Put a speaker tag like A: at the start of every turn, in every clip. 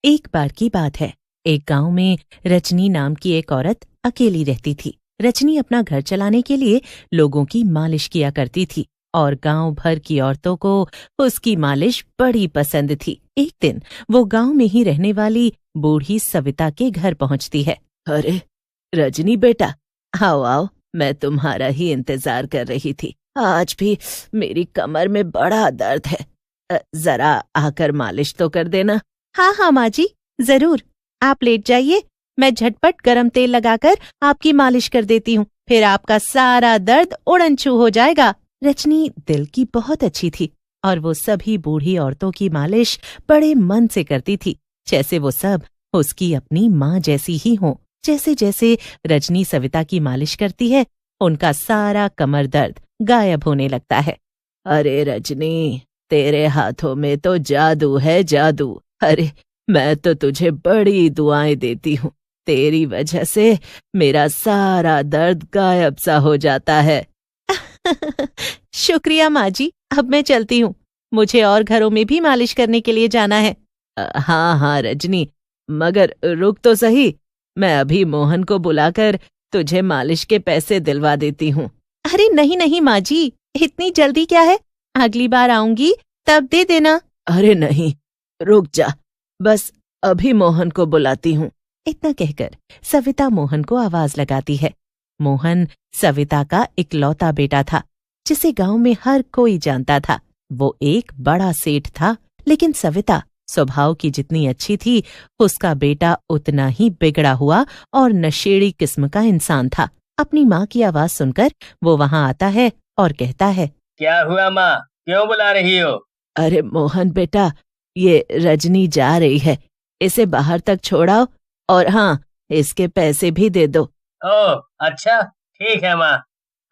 A: एक बार की बात है। एक गांव में रजनी नाम की एक औरत अकेली रहती थी। रजनी अपना घर चलाने के लिए लोगों की मालिश किया करती थी और गांव भर की औरतों को उसकी मालिश बड़ी पसंद थी। एक दिन वो गांव में ही रहने वाली बूढ़ी सविता के घर पहुंचती है। अरे रजनी बेटा, आओ आओ, मैं तुम्हारा ही इंतजार कर रही थी। आज भी मेरी कमर में बड़ा दर्द है, जरा आकर मालिश तो कर देना। हाँ हाँ माँ जी, जरूर, आप लेट जाइए, मैं झटपट गरम तेल लगाकर आपकी मालिश कर देती हूँ, फिर आपका सारा दर्द उड़न-छू हो जाएगा। रजनी दिल की बहुत अच्छी थी और वो सभी बूढ़ी औरतों की मालिश बड़े मन से करती थी, जैसे वो सब उसकी अपनी माँ जैसी ही हों। जैसे जैसे रजनी सविता की मालिश करती है, उनका सारा कमर दर्द गायब होने लगता है। अरे रजनी, तेरे हाथों में तो जादू है, जादू। अरे मैं तो तुझे बड़ी दुआएं देती हूँ, तेरी वजह से मेरा सारा दर्द गायब सा हो जाता है। शुक्रिया माँ जी, अब मैं चलती हूँ, मुझे और घरों में भी मालिश करने के लिए जाना है। हाँ हाँ रजनी, मगर रुक तो सही, मैं अभी मोहन को बुलाकर तुझे मालिश के पैसे दिलवा देती हूँ। अरे नहीं नहीं माँ जी, इतनी जल्दी क्या है, अगली बार आऊंगी तब दे देना। अरे नहीं, रुक जा, बस अभी मोहन को बुलाती हूँ। इतना कहकर सविता मोहन को आवाज लगाती है। मोहन सविता का इकलौता बेटा था, जिसे गांव में हर कोई जानता था। वो एक बड़ा सेठ था, लेकिन सविता स्वभाव की जितनी अच्छी थी, उसका बेटा उतना ही बिगड़ा हुआ और नशेड़ी किस्म का इंसान था। अपनी माँ की आवाज सुनकर वो वहां आता है और कहता है, क्या हुआ माँ, क्यों बुला रही हो? अरे मोहन बेटा, ये रजनी जा रही है, इसे बाहर तक छोड़ाओ और हाँ, इसके पैसे भी दे दो। ओह अच्छा, ठीक है माँ,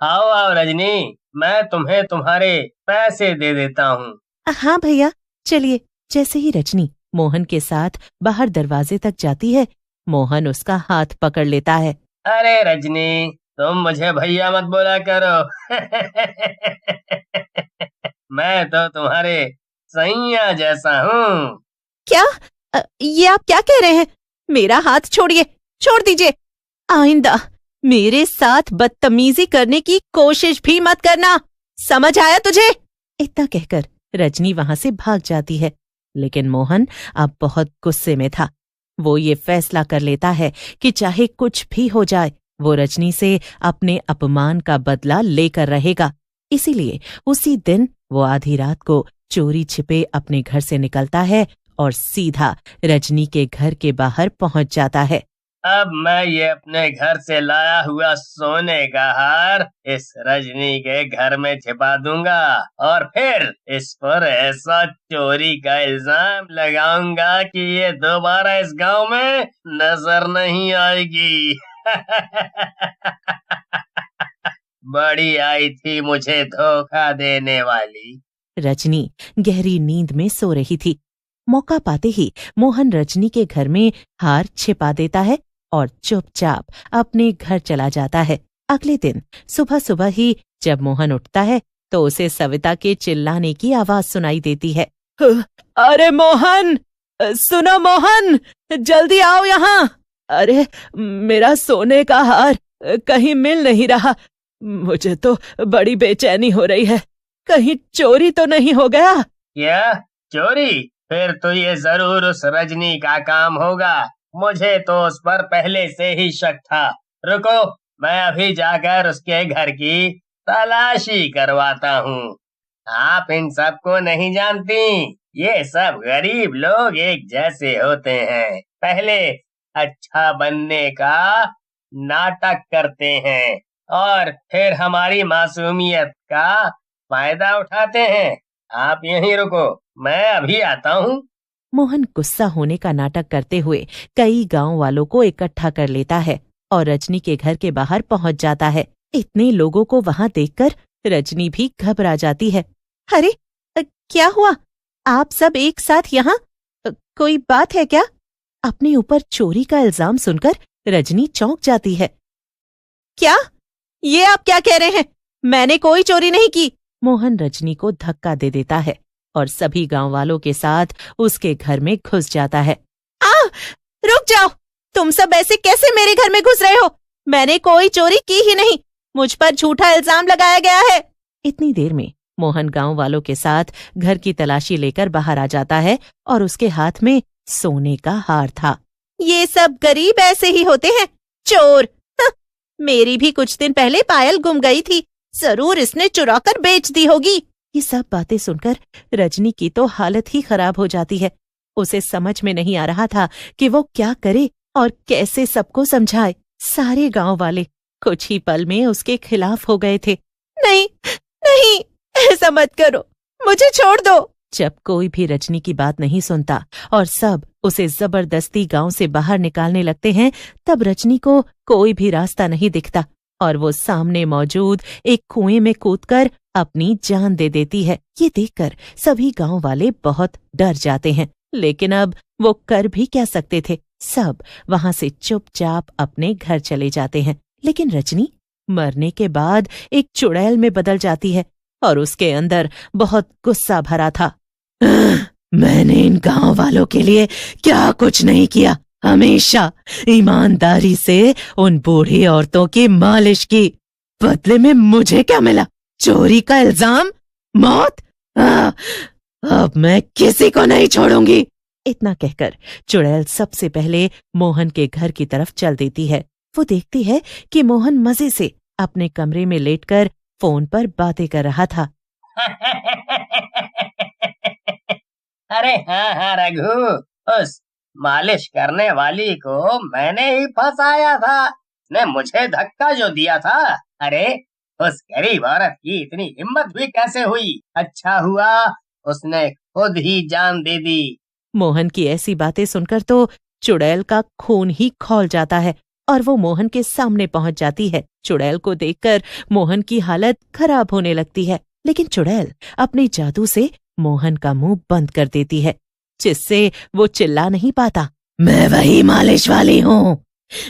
A: आओ आओ रजनी, मैं तुम्हें तुम्हारे पैसे दे देता हूँ। हाँ भैया, चलिए। जैसे ही रजनी मोहन के साथ बाहर दरवाजे तक जाती है, मोहन उसका हाथ पकड़ लेता है। अरे रजनी, तुम मुझे भैया मत बोला करो। मैं तो तुम्हारे सैया जैसा हूँ। क्या? ये आप क्या कह रहे हैं? मेरा हाथ छोड़िए, छोड़ दीजिए। आइंदा मेरे साथ बदतमीजी करने की कोशिश भी मत करना, समझ आया तुझे? इतना कहकर रजनी वहां से भाग जाती है, लेकिन मोहन अब बहुत गुस्से में था। वो ये फैसला कर लेता है कि चाहे कुछ भी हो जाए, वो रजनी से अपने अपमान का बदला लेकर रहेगा। इसीलिए उसी दिन वो आधी रात को चोरी छिपे अपने घर से निकलता है और सीधा रजनी के घर के बाहर पहुंच जाता है। अब मैं ये अपने घर से लाया हुआ सोने का हार इस रजनी के घर में छिपा दूंगा और फिर इस पर ऐसा चोरी का इल्जाम लगाऊंगा कि ये दोबारा इस गांव में नजर नहीं आएगी। बड़ी आई थी मुझे धोखा देने वाली। रजनी गहरी नींद में सो रही थी। मौका पाते ही मोहन रजनी के घर में हार छिपा देता है और चुपचाप अपने घर चला जाता है। अगले दिन सुबह सुबह ही जब मोहन उठता है तो उसे सविता के चिल्लाने की आवाज सुनाई देती है। अरे मोहन, सुनो मोहन, जल्दी आओ यहाँ। अरे मेरा सोने का हार कहीं मिल नहीं रहा, मुझे तो बड़ी बेचैनी हो रही है, कहीं चोरी तो नहीं हो गया? क्या चोरी? फिर तो ये जरूर उस रजनी का काम होगा, मुझे तो उस पर पहले से ही शक था। रुको, मैं अभी जाकर उसके घर की तलाशी करवाता हूँ। आप इन सबको नहीं जानती, ये सब गरीब लोग एक जैसे होते हैं, पहले अच्छा बनने का नाटक करते हैं और फिर हमारी मासूमियत का फायदा उठाते हैं। आप यहीं रुको, मैं अभी आता हूँ। मोहन गुस्सा होने का नाटक करते हुए कई गांव वालों को इकट्ठा कर लेता है और रजनी के घर के बाहर पहुंच जाता है। इतने लोगों को वहां देखकर रजनी भी घबरा जाती है। अरे क्या हुआ, आप सब एक साथ यहाँ? कोई बात है क्या? अपने ऊपर चोरी का इल्जाम सुनकर रजनी चौंक जाती है। क्या? ये आप क्या कह रहे हैं? मैंने कोई चोरी नहीं की। मोहन रजनी को धक्का दे देता है और सभी गांव वालों के साथ उसके घर में घुस जाता है। आ, रुक जाओ, तुम सब ऐसे कैसे मेरे घर में घुस रहे हो? मैंने कोई चोरी की ही नहीं, मुझ पर झूठा इल्जाम लगाया गया है। इतनी देर में मोहन गांव वालों के साथ घर की तलाशी लेकर बाहर आ जाता है और उसके हाथ में सोने का हार था। ये सब गरीब ऐसे ही होते हैं, चोर। मेरी भी कुछ दिन पहले पायल गुम गई थी, जरूर इसने चुरा कर बेच दी होगी। ये सब बातें सुनकर रजनी की तो हालत ही खराब हो जाती है। उसे समझ में नहीं आ रहा था कि वो क्या करे और कैसे सबको समझाए। सारे गांव वाले कुछ ही पल में उसके खिलाफ हो गए थे। नहीं नहीं, ऐसा मत करो, मुझे छोड़ दो। जब कोई भी रजनी की बात नहीं सुनता और सब उसे जबरदस्ती गांव से बाहर निकालने लगते हैं, तब रजनी को कोई भी रास्ता नहीं दिखता और वो सामने मौजूद एक कुएं में कूदकर अपनी जान दे देती है। ये देखकर सभी गांव वाले बहुत डर जाते हैं, लेकिन अब वो कर भी क्या सकते थे। सब वहां से चुपचाप अपने घर चले जाते हैं। लेकिन रजनी मरने के बाद एक चुड़ैल में बदल जाती है और उसके अंदर बहुत गुस्सा भरा था। मैंने इन गांव वालों के लिए क्या कुछ नहीं किया, हमेशा ईमानदारी से उन बूढ़ी औरतों की मालिश की। बदले में मुझे क्या मिला? चोरी का इल्जाम, मौत। अब मैं किसी को नहीं छोड़ूंगी। इतना कहकर चुड़ैल सबसे पहले मोहन के घर की तरफ चल देती है। वो देखती है कि मोहन मजे से अपने कमरे में लेटकर फोन पर बातें कर रहा था।
B: अरे हाँ रघु, उस मालिश करने वाली को मैंने ही फंसाया था। ने मुझे धक्का जो दिया था, अरे उस गरीब औरत की इतनी हिम्मत भी कैसे हुई? अच्छा हुआ उसने खुद ही जान दे दी।
A: मोहन की ऐसी बातें सुनकर तो चुड़ैल का खून ही खौल जाता है और वो मोहन के सामने पहुंच जाती है। चुड़ैल को देखकर मोहन की हालत खराब होने लगती है, लेकिन चुड़ैल अपने जादू से मोहन का मुंह बंद कर देती है, जिससे वो चिल्ला नहीं पाता। मैं वही मालिश वाली हूँ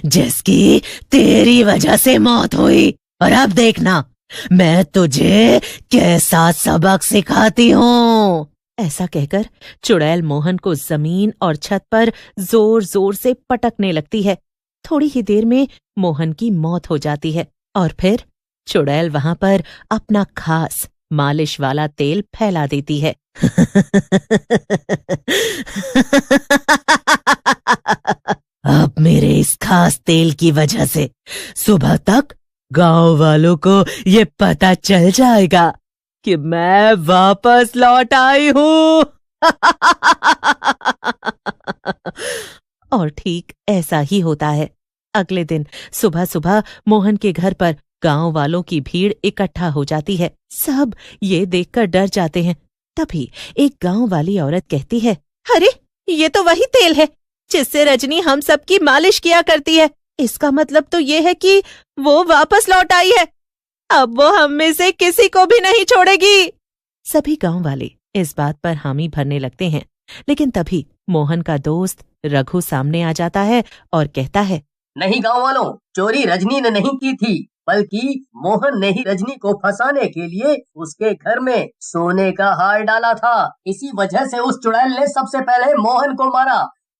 A: जिसकी तेरी वजह से मौत हुई, और अब देखना मैं तुझे कैसा सबक सिखाती हूँ। ऐसा कहकर चुड़ैल मोहन को जमीन और छत पर जोर जोर से पटकने लगती है। थोड़ी ही देर में मोहन की मौत हो जाती है और फिर चुड़ैल वहां पर अपना खास मालिश वाला तेल फैला देती है। अब मेरे इस खास तेल की वजह से सुबह तक गांव वालों को ये पता चल जाएगा कि मैं वापस लौट आई हूँ। और ठीक ऐसा ही होता है। अगले दिन सुबह सुबह मोहन के घर पर गांव वालों की भीड़ इकट्ठा हो जाती है। सब ये देखकर डर जाते हैं। तभी एक गांव वाली औरत कहती है, अरे ये तो वही तेल है जिससे रजनी हम सबकी मालिश किया करती है। इसका मतलब तो ये है कि वो वापस लौट आई है। अब वो हम में से किसी को भी नहीं छोड़ेगी। सभी गांव वाले इस बात पर हामी भरने लगते हैं, लेकिन तभी मोहन का दोस्त रघु सामने आ जाता है और कहता है,
B: नहीं गांव वालों, चोरी रजनी ने नहीं की थी, बल्कि मोहन ने ही रजनी को फंसाने के लिए उसके घर में सोने का हार डाला था। इसी वजह से उस चुड़ैल ने सबसे पहले मोहन को मारा।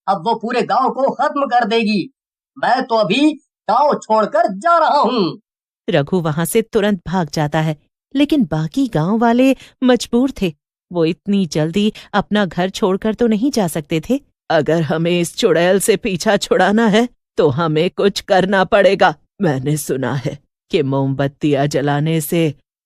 B: अब वो पूरे गांव को खत्म कर देगी। मैं तो अभी गांव छोड़कर जा रहा हूँ।
A: रघु वहां से तुरंत भाग जाता है, लेकिन बाकी गांव वाले मजबूर थे। वो इतनी जल्दी अपना घर छोड़कर तो नहीं जा सकते थे। अगर हमें इस चुड़ैल से पीछा छुड़ाना है तो हमें कुछ करना पड़ेगा। मैंने सुना है कि मोमबत्तियां जलाने से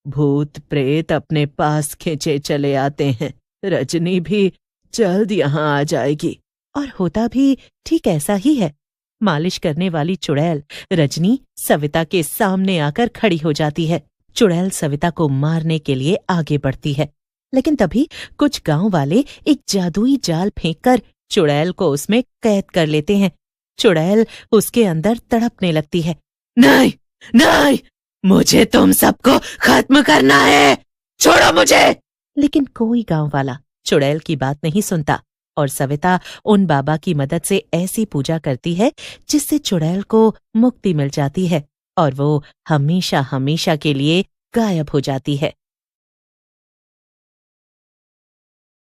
A: भूत प्रेत अपने पास खींचे चले आते हैं। रजनी भी जल्द यहाँ आ जाएगी। और होता भी ठीक ऐसा ही है। मालिश करने वाली चुड़ैल रजनी सविता के सामने आकर खड़ी हो जाती है। चुड़ैल सविता को मारने के लिए आगे बढ़ती है, लेकिन तभी कुछ गांव वाले एक जादुई जाल फेंककर चुड़ैल को उसमें कैद कर लेते हैं। चुड़ैल उसके अंदर तड़पने लगती है। नहीं नहीं, मुझे तुम सबको खत्म करना है, छोड़ो मुझे। लेकिन कोई गांव वाला चुड़ैल की बात नहीं सुनता और सविता उन बाबा की मदद से ऐसी पूजा करती है जिससे चुड़ैल को मुक्ति मिल जाती है और वो हमेशा हमेशा के लिए गायब हो जाती है।